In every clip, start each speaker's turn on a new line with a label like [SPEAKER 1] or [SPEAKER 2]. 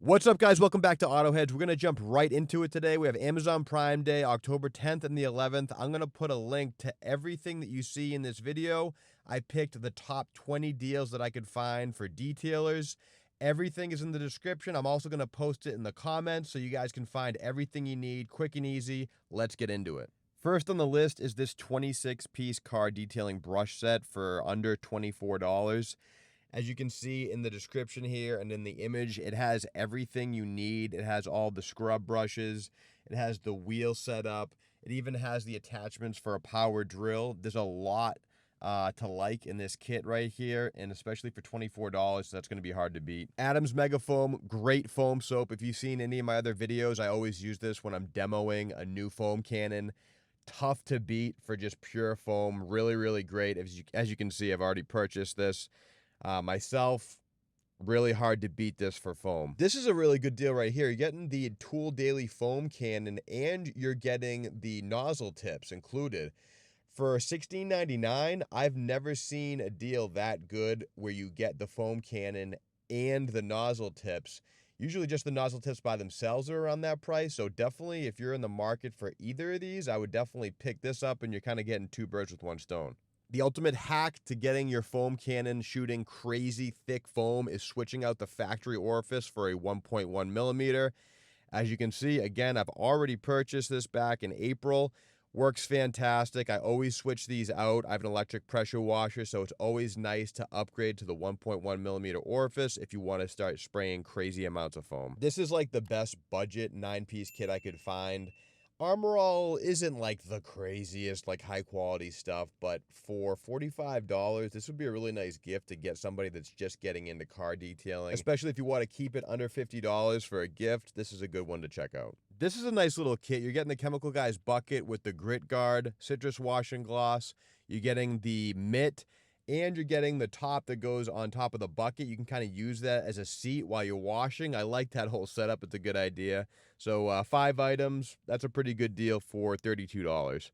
[SPEAKER 1] What's up, guys? Welcome back to AutoHeadz. We're going to jump right into it today. We have Amazon Prime Day, October 10th and the 11th. I'm going to put a link to everything that you see in this video. I picked the top 20 deals that I could find for detailers. Everything is in the description. I'm also going to post it in the comments so you guys can find everything you need quick and easy. Let's get into it. First on the list is this 26-piece car detailing brush set for under $24. As you can see in the description here and in the image, it has everything you need. It has all the scrub brushes. It has the wheel set up. It even has the attachments for a power drill. There's a lot to like in this kit right here, and especially for $24, that's going to be hard to beat. Adams Mega Foam, great foam soap. If you've seen any of my other videos, I always use this when I'm demoing a new foam cannon. Tough to beat for just pure foam. Really, really great. As you can see, I've already purchased this. Myself, really hard to beat this for foam. This is a really good deal right here. You're getting the Tool Daily foam cannon and you're getting the nozzle tips included. For $16.99, I've never seen a deal that good where you get the foam cannon and the nozzle tips. Usually just the nozzle tips by themselves are around that price. So definitely if you're in the market for either of these, I would definitely pick this up and you're kind of getting two birds with one stone. The ultimate hack to getting your foam cannon shooting crazy thick foam is switching out the factory orifice for a 1.1 millimeter. As you can see, again, I've already purchased this back in April. Works fantastic. I always switch these out. I have an electric pressure washer, so it's always nice to upgrade to the 1.1 millimeter orifice if you want to start spraying crazy amounts of foam. This is like the best budget 9-piece kit I could find. Armor All isn't like the craziest, like high quality stuff, but for $45, this would be a really nice gift to get somebody that's just getting into car detailing. Especially if you want to keep it under $50 for a gift, this is a good one to check out. This is a nice little kit. You're getting the Chemical Guys bucket with the grit guard, citrus wash and gloss. You're getting the mitt, and you're getting the top that goes on top of the bucket. You can kind of use that as a seat while you're washing. I like that whole setup. It's a good idea. So 5 items, that's a pretty good deal for $32.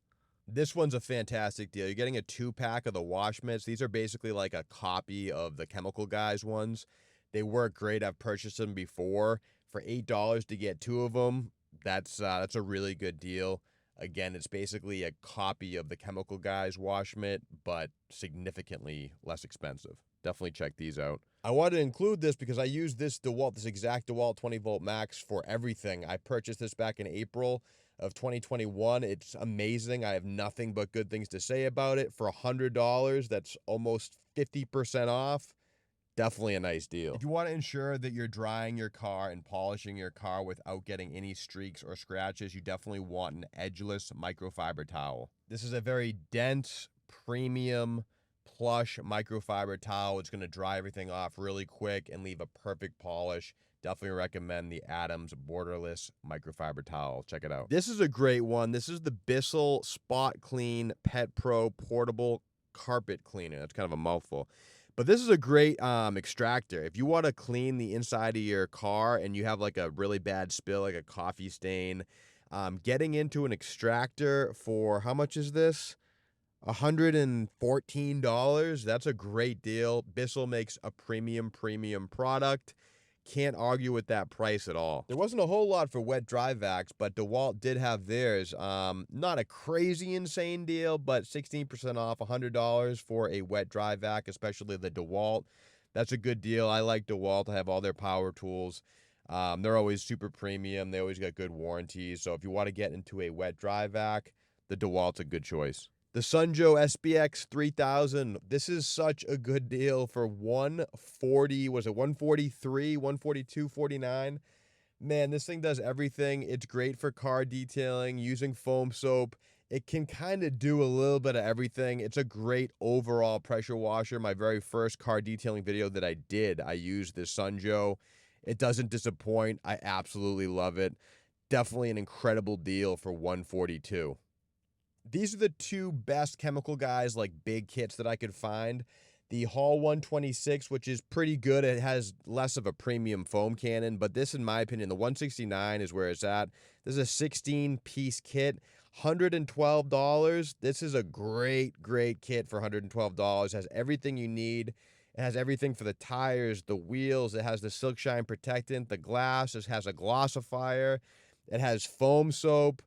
[SPEAKER 1] This one's a fantastic deal. You're getting a 2-pack of the wash mitts. These are basically like a copy of the Chemical Guys ones. They work great. I've purchased them before. For $8 to get 2 of them, that's a really good deal. Again, it's basically a copy of the Chemical Guys wash mitt, but significantly less expensive. Definitely check these out. I wanted to include this because I use this DeWalt, this exact DeWalt 20-volt max for everything. I purchased this back in April of 2021. It's amazing. I have nothing but good things to say about it. For $100, that's almost 50% off. Definitely a nice deal. If you want to ensure that you're drying your car and polishing your car without getting any streaks or scratches, you definitely want an edgeless microfiber towel. This is a very dense, premium, plush microfiber towel. It's going to dry everything off really quick and leave a perfect polish. Definitely recommend the Adams borderless microfiber towel. Check it out. This is a great one. This is the Bissell Spot Clean Pet Pro Portable Carpet Cleaner. That's kind of a mouthful. But this is a great extractor. If you want to clean the inside of your car and you have like a really bad spill, like a coffee stain, getting into an extractor for, how much is this? $114. That's a great deal. Bissell makes a premium product. Can't argue with that price at all. There wasn't a whole lot for wet dry vacs, but DeWalt did have theirs. Not a crazy insane deal, but 16% off, $100 for a wet dry vac, especially the DeWalt. That's a good deal. I like DeWalt. I have all their power tools. They're always super premium. They always got good warranties. So if you want to get into a wet dry vac, the DeWalt's a good choice. The Sunjo SBX 3000. This is such a good deal for $140. Was it $143, $142, $49? Man, this thing does everything. It's great for car detailing, using foam soap. It can kind of do a little bit of everything. It's a great overall pressure washer. My very first car detailing video that I did, I used this Sunjo. It doesn't disappoint. I absolutely love it. Definitely an incredible deal for $142. These are the 2 best Chemical Guys, like big kits that I could find. The Hall 126, which is pretty good. It has less of a premium foam cannon, but this, in my opinion, the 169 is where it's at. This is a 16-piece kit, $112. This is a great kit for $112. Has everything you need. It has everything for the tires, the wheels. It has the silk shine protectant, the glass. It has a glossifier. It has foam soap.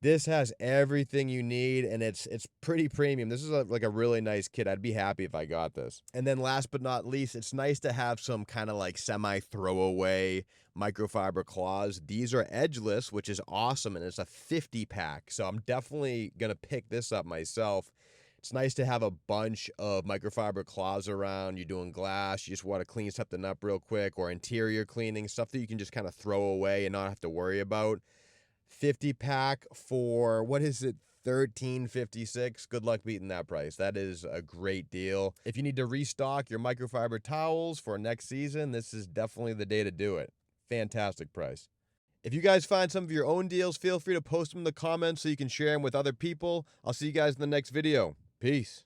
[SPEAKER 1] This has everything you need, and it's pretty premium. This is like a really nice kit. I'd be happy if I got this. And then last but not least, it's nice to have some kind of like semi-throwaway microfiber claws. These are edgeless, which is awesome, and it's a 50 pack. So I'm definitely going to pick this up myself. It's nice to have a bunch of microfiber claws around. You're doing glass, you just want to clean something up real quick, or interior cleaning, stuff that you can just kind of throw away and not have to worry about. 50 pack for, what is it, $13.56. Good luck beating that price. That is a great deal. If you need to restock your microfiber towels for next season, this is definitely the day to do it. Fantastic price. If you guys find some of your own deals, feel free to post them in the comments so you can share them with other people. I'll see you guys in the next video. Peace.